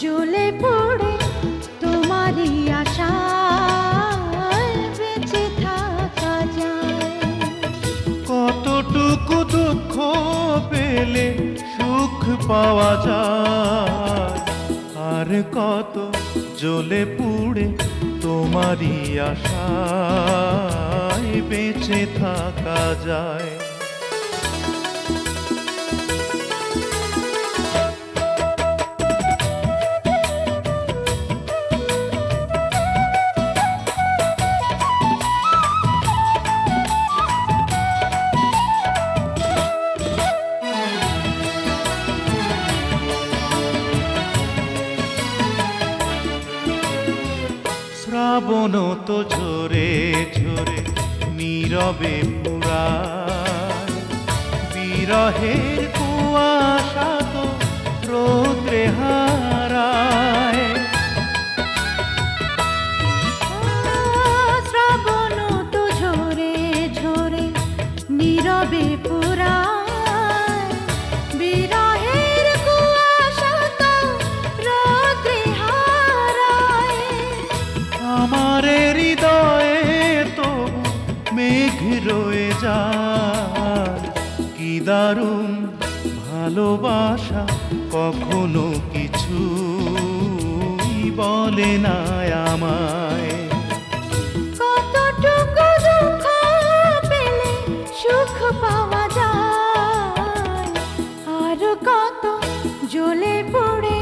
জ্বলে পড়ে তোমারই আশায় বেঁচে থাকা যায়। কতটুকু দুঃখ পেলে সুখ পাওয়া যায়, আর কত জ্বলে পুড়ে তোমারই আশায় বেঁচে থাকা যায়। শ্রাবণ তো ঝরে ঝরে নীরবে পুরায়, বিরহের কুয়াশা তো রৌদ্রে হারায়। শ্রাবণ তো ঝরে ঝরে নীরবে পুরায়, বিরহের কুয়াশা তো রৌদ্রে হারায়। আমার হৃদয়ে তো মেঘ রয়ে যায়, কি দারুণ ভালোবাসা কখনো কিছু বলে না আমায়। কতটুকু দুঃখ পেলে সুখ পাওয়া যায়, আর কত জ্বলে পড়ে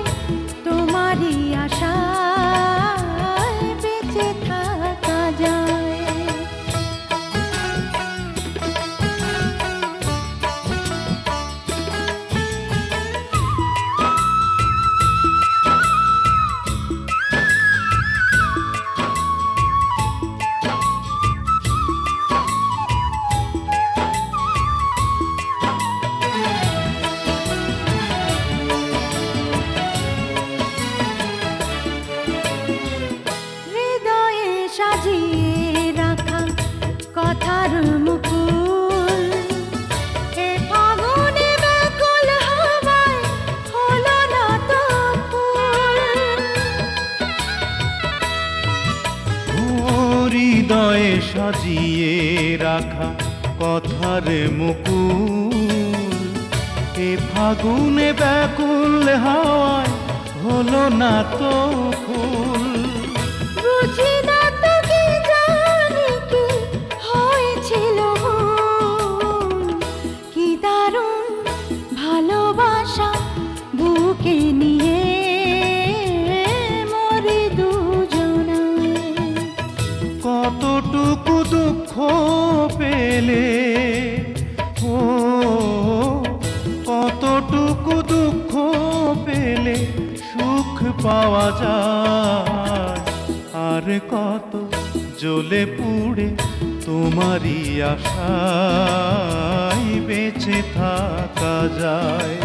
তোমারই আশায় বেঁচে থাকা যায়। সাজিয়ে রাখা কথার মুকুল, এ ফাগুনে ব্যাকুল হাওয়ায় হলো না তো ফুল। হৃদয়ে সাজিয়ে রাখা কথার মুকুল, এ ফাগুনে ব্যাকুল হাওয়ায় হলো না তো ফুল। বুঝি না তো কি জানি কি হয়েছিল মন, কি দারুণ ভালোবাসা বুকে নিয়ে মরি দুজনায়। কতটুকু দুঃখ পেলে, ও কতটুকু দুঃখ পেলে সুখ পাওয়া যায়, আর কত জ্বলে পুড়ে তোমারই আশায় বেঁচে থাকা যায়।